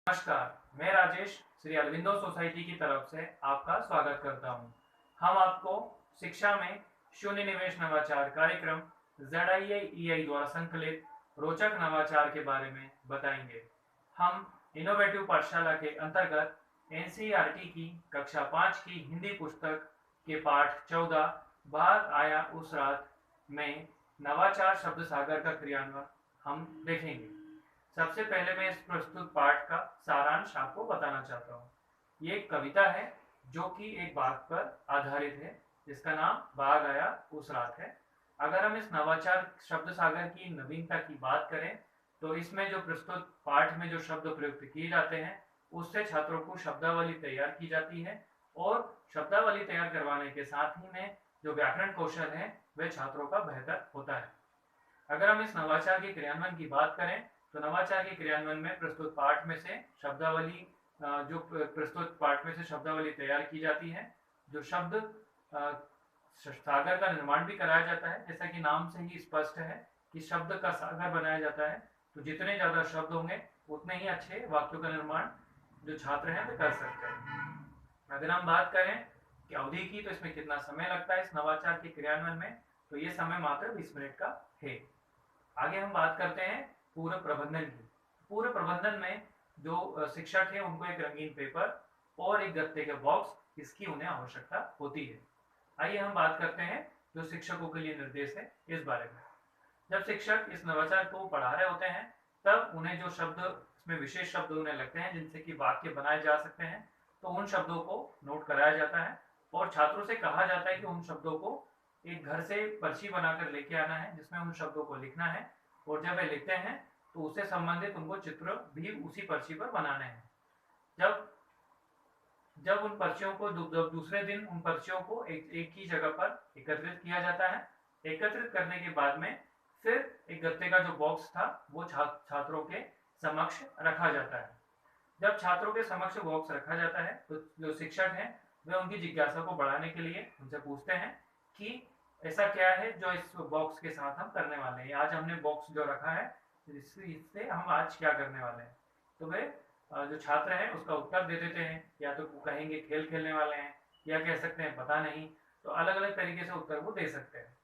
नमस्कार, मैं राजेश श्री अरविंदो सोसाइटी की तरफ से आपका स्वागत करता हूं। हम आपको शिक्षा में शून्य निवेश नवाचार कार्यक्रम ZIA द्वारा संकलित रोचक नवाचार के बारे में बताएंगे। हम इनोवेटिव पाठशाला के अंतर्गत NCERT की कक्षा 5 की हिंदी पुस्तक के पाठ 14 बाघ आया उस रात में नवाचार शब्द सागर का क्रियान्वयन हम देखेंगे। सबसे पहले मैं इस प्रस्तुत पाठ का सारांश आपको बताना चाहता हूँ। ये एक कविता है जो कि एक बाघ पर आधारित है, जिसका नाम बाघ आया उस रात है। अगर हम इस नवाचार शब्द सागर की नवीनता की बात करें तो इसमें जो प्रस्तुत पाठ में जो शब्द प्रयुक्त किए जाते हैं उससे छात्रों को शब्दावली तैयार की जाती है और शब्दावली तैयार करवाने के साथ ही में जो व्याकरण कौशल है वह छात्रों का बेहतर होता है। अगर हम इस नवाचार के क्रियान्वयन की बात करें तो नवाचार के क्रियान्वयन में प्रस्तुत पाठ में से शब्दावली तैयार की जाती है। जो शब्द सागर का निर्माण भी कराया जाता है, जैसा कि नाम से ही स्पष्ट है कि शब्द का सागर बनाया जाता है। तो जितने ज्यादा शब्द होंगे उतने ही अच्छे वाक्यों का निर्माण जो छात्र हैं वे कर सकते हैं। अगर हम बात करें कि अवधि की, तो इसमें कितना समय लगता है इस नवाचार के क्रियान्वयन में, तो ये समय मात्र 20 मिनट का है। आगे हम बात करते हैं पूर्व प्रबंधन की। पूर्व प्रबंधन में जो शिक्षक है उनको एक रंगीन पेपर और एक गत्ते के बॉक्स इसकी उन्हें आवश्यकता होती है। आइए हम बात करते हैं जो शिक्षकों के लिए निर्देश है इस बारे में। जब शिक्षक इस नवाचार को पढ़ा रहे होते हैं तब उन्हें जो शब्द इसमें विशेष शब्द उन्हें लगते हैं जिनसे कि वाक्य बनाए जा सकते हैं, तो उन शब्दों को नोट कराया जाता है और छात्रों से कहा जाता है कि उन शब्दों को एक घर से पर्ची बनाकर लेके आना है जिसमें उन शब्दों को लिखना है, और जब वे लिखते हैं तो उससे संबंधित उनको चित्र भी उसी पर्ची पर बनाने हैं। जब जब उन पर्चियों को दूसरे दिन उन पर्चियों को एक ही जगह पर एकत्रित किया जाता है। एकत्रित करने के बाद में फिर एक गत्ते का जो बॉक्स था वो छात्रों के समक्ष रखा जाता है। जब छात्रों के समक्ष बॉक्स रखा जाता है तो जो शिक्षक हैं वे उनकी जिज्ञासा को बढ़ाने के लिए उनसे पूछते हैं कि ऐसा क्या है जो इस बॉक्स के साथ हम करने वाले हैं। आज हमने बॉक्स जो रखा है इससे हम आज क्या करने वाले हैं। तो वे जो छात्र हैं उसका उत्तर दे देते हैं, या तो कहेंगे खेल खेलने वाले हैं, या कह सकते हैं पता नहीं। तो अलग अलग तरीके से उत्तर वो दे सकते हैं।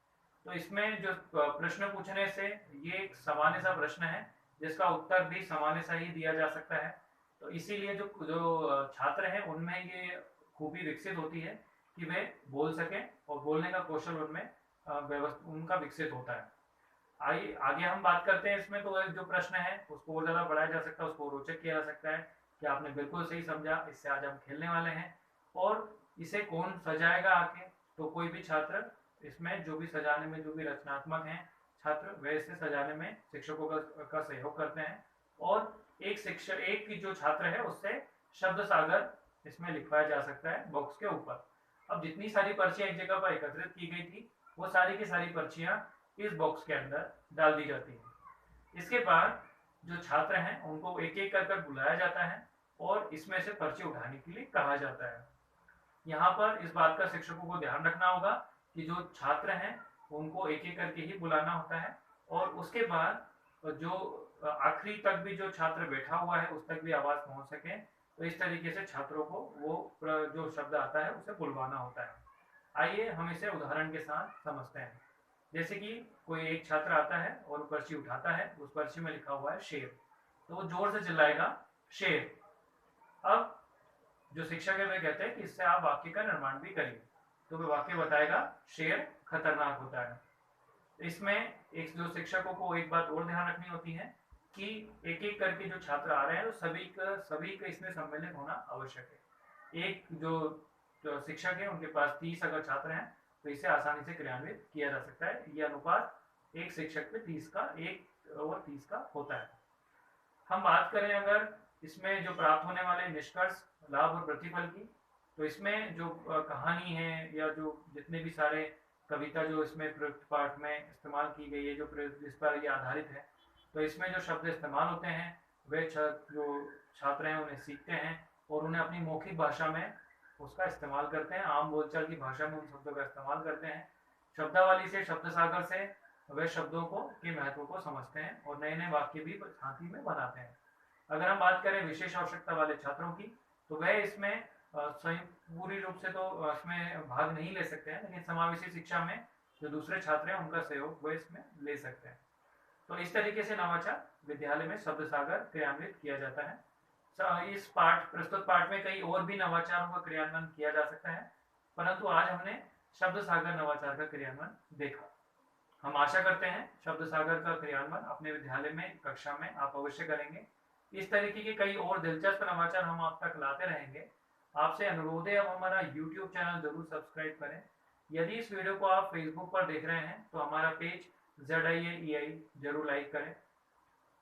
तो इसमें जो प्रश्न पूछने से ये एक सामान्य सा प्रश्न है जिसका उत्तर भी सामान्य सा ही दिया जा सकता है। तो इसीलिए जो जो छात्र हैं उनमें ये खूबी विकसित होती है कि वे बोल सकें और बोलने का कौशल उनमें उनका विकसित होता है। आइए आगे हम बात करते हैं। इसमें तो जो प्रश्न है उसको और ज़्यादा बढ़ाया जा सकता है, उसको रोचक किया जा सकता है कि आपने बिल्कुल सही समझा, इससे आज हम खेलने वाले हैं और इसे कौन सजाएगा आके। तो कोई भी छात्र इसमें जो भी सजाने में जो भी रचनात्मक हैं छात्र वे इसे सजाने में शिक्षकों का सहयोग करते हैं, और एक जो छात्र है उससे शब्द सागर इसमें लिखवाया जा सकता है बॉक्स के ऊपर। अब जितनी सारी पर्चियां एक जगह पर एकत्रित की गई थी वो सारी की सारी पर्चियां इस बॉक्स के अंदर डाल दी जाती है। इसके बाद जो छात्र हैं उनको एक एक कर बुलाया जाता है और इसमें से पर्ची उठाने के लिए कहा जाता है। यहाँ पर इस बात का शिक्षकों को ध्यान रखना होगा कि जो छात्र हैं उनको एक एक करके ही बुलाना होता है, और उसके बाद जो आखिरी तक भी जो छात्र बैठा हुआ है उस तक भी आवाज पहुंच सके, तो इस तरीके से छात्रों को वो जो शब्द आता है उसे बुलवाना होता है। आइए हम इसे उदाहरण के साथ समझते हैं। जैसे कि कोई एक छात्र आता है और पर्ची उठाता है, उस पर्ची में लिखा हुआ है शेर, तो वो जोर से चिल्लाएगा शेर। अब जो शिक्षक है वे कहते हैं कि इससे आप वाक्य का निर्माण भी करिए, तो वे वाक्य बताएगा शेर खतरनाक होता है। इसमें एक जो शिक्षकों को एक बात और ध्यान रखनी होती है कि एक एक करके जो छात्र आ रहे हैं तो सभी का इसमें सम्मिलित होना आवश्यक है। एक जो शिक्षक है उनके पास 30 अगर छात्र हैं तो इसे आसानी से क्रियान्वित किया जा सकता है। यह अनुपात एक शिक्षक पे 1/30 का होता है। हम बात करें अगर इसमें जो प्राप्त होने वाले निष्कर्ष, लाभ और प्रतिफल की, तो इसमें जो कहानी है या जो जितने भी सारे कविता जो इसमें प्रयुक्त पाठ में इस्तेमाल की गई है, जो जिस पर ये आधारित है, तो इसमें जो शब्द इस्तेमाल होते हैं वे जो छात्र हैं उन्हें सीखते हैं और उन्हें अपनी मौखिक भाषा में उसका इस्तेमाल करते हैं। आम बोलचाल की भाषा में उन शब्दों का इस्तेमाल करते हैं। शब्दावली से, शब्द सागर से वे शब्दों को के महत्व को समझते हैं और नए नए वाक्य भी साथ ही में बनाते हैं। अगर हम बात करें विशेष आवश्यकता वाले छात्रों की, तो वह इसमें पूरी रूप से तो इसमें भाग नहीं ले सकते हैं, लेकिन समावेशी शिक्षा में जो दूसरे छात्र हैं उनका सहयोग वो इसमें ले सकते हैं। तो इस तरीके से नवाचार विद्यालय में शब्द सागर क्रियान्वित किया जाता है। इस प्रस्तुत पाठ में कई और भी नवाचारों का क्रियान्वयन किया जा सकता है, परंतु आज हमने शब्द सागर नवाचार का क्रियान्वयन देखा। हम आशा करते हैं शब्द सागर का क्रियान्वयन अपने विद्यालय में कक्षा में आप अवश्य करेंगे। इस तरीके के कई और दिलचस्प नवाचार हम आप तक लाते रहेंगे। आपसे अनुरोध है, आप हमारा YouTube चैनल जरूर सब्सक्राइब करें। यदि इस वीडियो को आप फेसबुक पर देख रहे हैं तो हमारा पेज ZIAEI जरूर लाइक करें।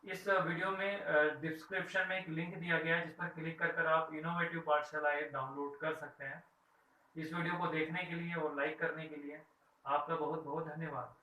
इस वीडियो में डिस्क्रिप्शन में एक लिंक दिया गया है जिस पर क्लिक कर आप इनोवेटिव पाठशाला ऐप डाउनलोड कर सकते हैं। इस वीडियो को देखने के लिए और लाइक करने के लिए आपका बहुत बहुत धन्यवाद।